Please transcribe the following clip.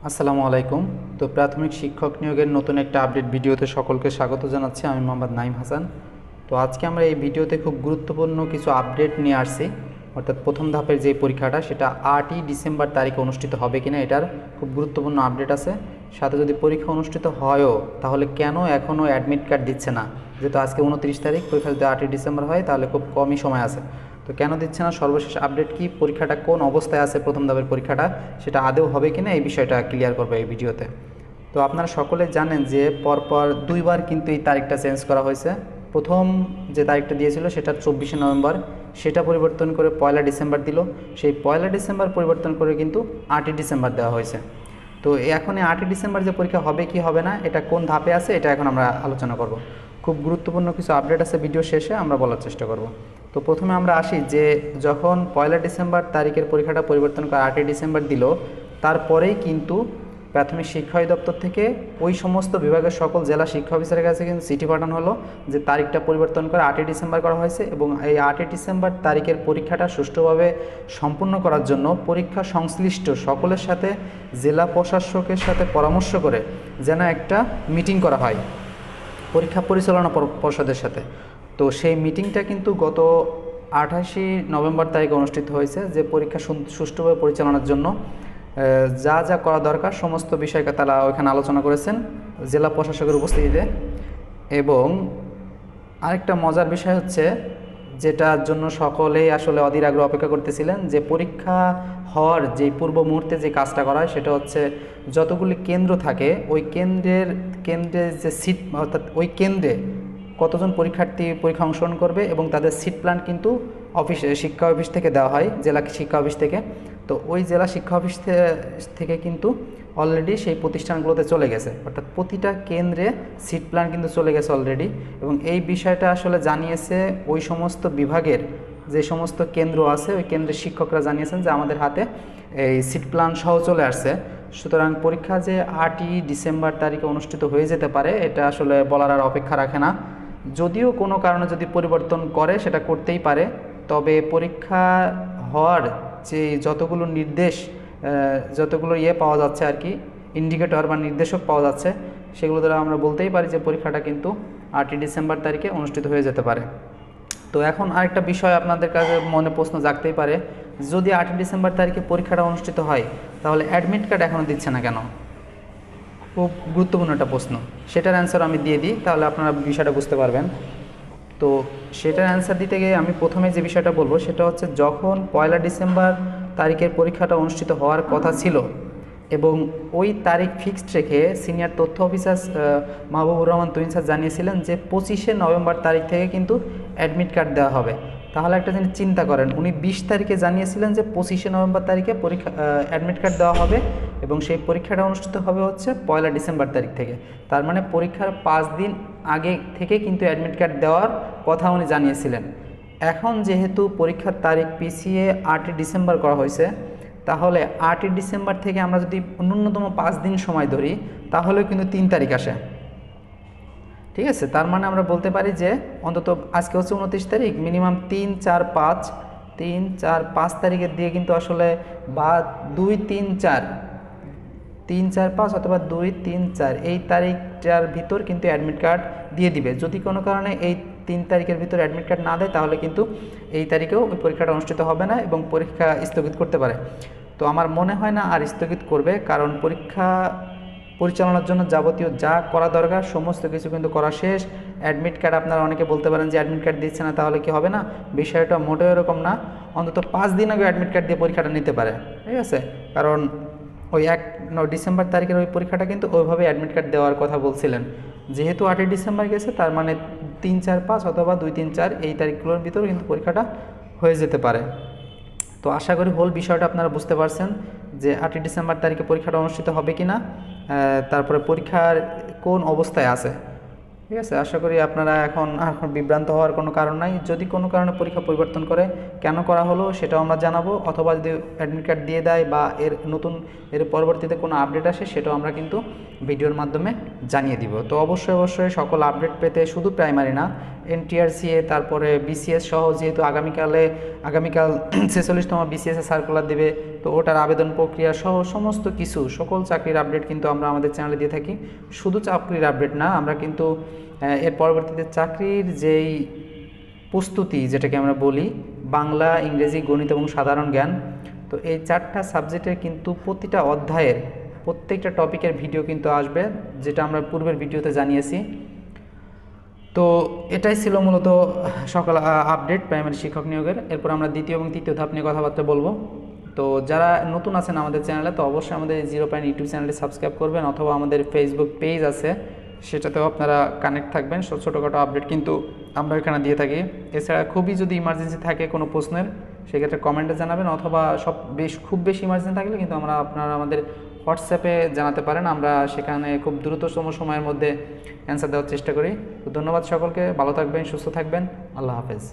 আসসালামু আলাইকুম। তো প্রাথমিক শিক্ষক নিয়োগের নতুন একটা আপডেট ভিডিওতে সকলকে স্বাগত জানাচ্ছি। আমি মোহাম্মদ নাইম হাসান। তো আজকে আমরা এই ভিডিওতে খুব গুরুত্বপূর্ণ কিছু আপডেট নিয়ে আসছি। অর্থাৎ প্রথম ধাপের যে পরীক্ষাটা সেটা 8ই ডিসেম্বর তারিখে অনুষ্ঠিত হবে কিনা এটার খুব গুরুত্বপূর্ণ আপডেট আছে। সাথে যদি পরীক্ষা অনুষ্ঠিত হয়ও তাহলে কেন এখনও অ্যাডমিট কার্ড দিচ্ছে না? যেহেতু আজকে 29 তারিখ, পরীক্ষা যদি 8ই ডিসেম্বর হয় তাহলে খুব কমই সময় আছে। তো কেন দিচ্ছে না, সর্বশেষ আপডেট কি, পরীক্ষাটা কোন অবস্থায় আছে, প্রথম ধাপের পরীক্ষাটা সেটা আদৌ হবে কিনা এই বিষয়টা ক্লিয়ার করবে এই ভিডিওতে। তো আপনারা সকলে জানেন যে পরপর দুইবার কিন্তু এই তারিখটা চেঞ্জ করা হয়েছে। প্রথম যে তারিখটা দিয়েছিল সেটা 24শে নভেম্বর, সেটা পরিবর্তন করে 1লা ডিসেম্বর দিল। সেই 1লা ডিসেম্বর পরিবর্তন করে কিন্তু 8ই ডিসেম্বর দেওয়া হয়েছে। তো এখন এই 8ই ডিসেম্বর যে পরীক্ষা হবে কি হবে না, এটা কোন ধাপে আছে এটা এখন আমরা আলোচনা করব। খুব গুরুত্বপূর্ণ কিছু আপডেট আছে, ভিডিও শেষে আমরা বলার চেষ্টা করব। তো প্রথমে আমরা আসি যে যখন 1লা ডিসেম্বর তারিখের পরীক্ষাটা পরিবর্তন করে 8ই ডিসেম্বর দিল, তারপরেই কিন্তু প্রাথমিক শিক্ষা অধিদপ্তর থেকে ওই সমস্ত বিভাগের সকল জেলা শিক্ষা অফিসারের কাছে কিন্তু চিঠি পাঠানো হলো যে তারিখটা পরিবর্তন করে 8ই ডিসেম্বর করা হয়েছে এবং এই 8ই ডিসেম্বর তারিখের পরীক্ষাটা সুষ্ঠুভাবে সম্পূর্ণ করার জন্য পরীক্ষা সংশ্লিষ্ট সকলের সাথে জেলা প্রশাসকের সাথে পরামর্শ করে যেন একটা মিটিং করা হয় পরীক্ষা পরিচালনা পর্ষদের সাথে। তো সেই মিটিংটা কিন্তু গত 28শে নভেম্বর তারিখে অনুষ্ঠিত হয়েছে, যে পরীক্ষা সুষ্ঠুভাবে পরিচালনার জন্য যা যা করা দরকার সমস্ত বিষয়কে তারা ওইখানে আলোচনা করেছেন জেলা প্রশাসকের উপস্থিতিতে। এবং আরেকটা মজার বিষয় হচ্ছে, যেটার জন্য সকলেই আসলে অধীর আগ্রহে অপেক্ষা করতেছিলেন, যে পরীক্ষা হওয়ার যে পূর্ব মুহূর্তে যে কাজটা করা হয় সেটা হচ্ছে যতগুলি কেন্দ্র থাকে ওই কেন্দ্রের যে সিট, অর্থাৎ ওই কেন্দ্রে কতজন পরীক্ষার্থী পরীক্ষা অংশগ্রহণ করবে এবং তাদের সিট প্ল্যান কিন্তু শিক্ষা অফিস থেকে দেওয়া হয়, জেলা শিক্ষা অফিস থেকে। তো ওই জেলা শিক্ষা অফিস থেকে কিন্তু অলরেডি সেই প্রতিষ্ঠানগুলোতে চলে গেছে, অর্থাৎ প্রতিটা কেন্দ্রে সিট প্ল্যান কিন্তু চলে গেছে অলরেডি। এবং এই বিষয়টা আসলে জানিয়েছে ওই সমস্ত বিভাগের যে সমস্ত কেন্দ্র আছে, ওই কেন্দ্রের শিক্ষকরা জানিয়েছেন যে আমাদের হাতে এই সিট প্ল্যান সহ চলে আসছে। সুতরাং পরীক্ষা যে 8ই ডিসেম্বর তারিখে অনুষ্ঠিত হয়ে যেতে পারে এটা আসলে বলার আর অপেক্ষা রাখে না। যদিও কোনো কারণে যদি পরিবর্তন করে সেটা করতেই পারে, তবে পরীক্ষা হওয়ার যে যতগুলো নির্দেশ, যতগুলো পাওয়া যাচ্ছে আর কি, ইন্ডিকেটর বা নির্দেশক পাওয়া যাচ্ছে, সেগুলো দ্বারা আমরা বলতেই পারি যে পরীক্ষাটা কিন্তু 8ই ডিসেম্বর তারিখে অনুষ্ঠিত হয়ে যেতে পারে। তো এখন আরেকটা বিষয় আপনাদের কাছে মনে প্রশ্ন জাগতেই পারে, যদি 8ই ডিসেম্বর তারিখে পরীক্ষাটা অনুষ্ঠিত হয় তাহলে অ্যাডমিট কার্ড এখনও দিচ্ছে না কেন? খুব গুরুত্বপূর্ণ একটা প্রশ্ন, সেটার অ্যান্সার আমি দিয়ে দিই তাহলে আপনারা বিষয়টা বুঝতে পারবেন। তো সেটার অ্যান্সার দিতে গিয়ে আমি প্রথমে যে বিষয়টা বলবো সেটা হচ্ছে, যখন 1লা ডিসেম্বর তারিখের পরীক্ষাটা অনুষ্ঠিত হওয়ার কথা ছিল এবং ওই তারিখ ফিক্সড রেখে সিনিয়র তথ্য অফিসার মাহবুবুর রহমান তুহিন স্যার জানিয়েছিলেন যে 25শে নভেম্বর তারিখ থেকে কিন্তু অ্যাডমিট কার্ড দেওয়া হবে। তাহলে একটা জিনিস চিন্তা করেন, উনি 20 তারিখে জানিয়েছিলেন যে 25শে নভেম্বর তারিখে পরীক্ষা অ্যাডমিট কার্ড দেওয়া হবে এবং সেই পরীক্ষাটা অনুষ্ঠিত হবে হচ্ছে 1লা ডিসেম্বর তারিখ থেকে। তার মানে পরীক্ষার 5 দিন আগে থেকে কিন্তু অ্যাডমিট কার্ড দেওয়ার কথা উনি জানিয়েছিলেন। এখন যেহেতু পরীক্ষার তারিখ পিছিয়ে 8ই ডিসেম্বর করা হয়েছে, তাহলে 8ই ডিসেম্বর থেকে আমরা যদি ন্যূনতম 5 দিন সময় ধরি তাহলেও কিন্তু 3 তারিখ আসে। ঠিক আছে, তার মানে আমরা বলতে পারি যে অন্তত আজকে হচ্ছে 29 তারিখ, মিনিমাম 3, 4, 5 তারিখের দিয়ে কিন্তু আসলে, বা 2, 3, 4 অথবা 2, 3, 4 এই তারিখটার ভিতর কিন্তু অ্যাডমিট কার্ড দিয়ে দিবে। যদি কোনো কারণে এই 3 তারিখের ভিতর অ্যাডমিট কার্ড না দেয় তাহলে কিন্তু এই তারিখেও ওই পরীক্ষাটা অনুষ্ঠিত হবে না এবং পরীক্ষা স্থগিত করতে পারে। তো আমার মনে হয় না আর স্থগিত করবে, কারণ পরীক্ষা পরিচালনার জন্য যাবতীয় যা করা দরকার সমস্ত কিছু কিন্তু করা শেষ। অ্যাডমিট কার্ড, আপনারা অনেকে বলতে পারেন যে অ্যাডমিট কার্ড দিচ্ছে না তাহলে কি হবে না, বিষয়টা মোটেও এরকম না। অন্তত 5 দিন আগে অ্যাডমিট কার্ড দিয়ে পরীক্ষাটা নিতে পারে। ঠিক আছে, কারণ ওই 1 ডিসেম্বর তারিখের ওই পরীক্ষাটা কিন্তু ওইভাবে অ্যাডমিট কার্ড দেওয়ার কথা বলছিলেন। যেহেতু 8ই ডিসেম্বর গেছে, তার মানে 3, 4, 5 অথবা 2, 3, 4 এই তারিখগুলোর ভিতরে কিন্তু পরীক্ষাটা হয়ে যেতে পারে। তো আশা করি হোল বিষয়টা আপনারা বুঝতে পারছেন যে 8ই ডিসেম্বর তারিখে পরীক্ষাটা অনুষ্ঠিত হবে কি না, তারপরে পরীক্ষার কোন অবস্থায় আছে। ঠিক আছে, আশা করি আপনারা এখন বিভ্রান্ত হওয়ার কোনো কারণ নাই। যদি কোনো কারণে পরীক্ষা পরিবর্তন করে, কেন করা হলো সেটাও আমরা জানাবো, অথবা যদি অ্যাডমিট কার্ড দিয়ে দেয় বা এর পরবর্তীতে কোনো আপডেট আসে সেটাও আমরা কিন্তু ভিডিওর মাধ্যমে জানিয়ে দিব। তো অবশ্যই সকল আপডেট পেতে শুধু প্রাইমারি না, এনটিআরসিএ তারপরে বিসিএস সহ, যেহেতু আগামীকাল 46তম বিসিএস সার্কুলার দেবে, তো ওটার আবেদন প্রক্রিয়া সহ সমস্ত কিছু সকল চাকরির আপডেট কিন্তু আমরা আমাদের চ্যানেলে দিয়ে থাকি। শুধু চাকরির আপডেট না, আমরা কিন্তু এর পরবর্তীতে চাকরির যেই প্রস্তুতি যেটাকে আমরা বলি, বাংলা, ইংরেজি, গণিত এবং সাধারণ জ্ঞান, তো এই 4টা সাবজেক্টের কিন্তু প্রতিটা অধ্যায়ের প্রত্যেকটা টপিকের ভিডিও কিন্তু আসবে, যেটা আমরা পূর্বের ভিডিওতে জানিয়েছি। তো এটাই ছিল মূলত সকল আপডেট প্রাইমারি শিক্ষক নিয়োগের। এরপর আমরা দ্বিতীয় এবং তৃতীয় ধাপ নিয়ে কথাবার্তা বলবো। তো যারা নতুন আছেন আমাদের চ্যানেলে, তো অবশ্যই আমাদের 0 পয়েন্ট ইউটিউব চ্যানেলটি সাবস্ক্রাইব করবেন, অথবা আমাদের ফেসবুক পেজ আছে সেটাতেও আপনারা কানেক্ট থাকবেন। ছোটোখাটো আপডেট কিন্তু আমরা এখানে দিয়ে থাকি। এছাড়া খুবই যদি ইমার্জেন্সি থাকে কোনো প্রশ্নের, সেক্ষেত্রে কমেন্টে জানাবেন, অথবা খুব বেশি ইমার্জেন্সি থাকলে কিন্তু আপনারা আমাদের হোয়াটসঅ্যাপে জানাতে পারেন। আমরা সেখানে খুব দ্রুততম সময়ের মধ্যে অ্যান্সার দেওয়ার চেষ্টা করি। তো ধন্যবাদ সকলকে, ভালো থাকবেন, সুস্থ থাকবেন, আল্লাহ হাফেজ।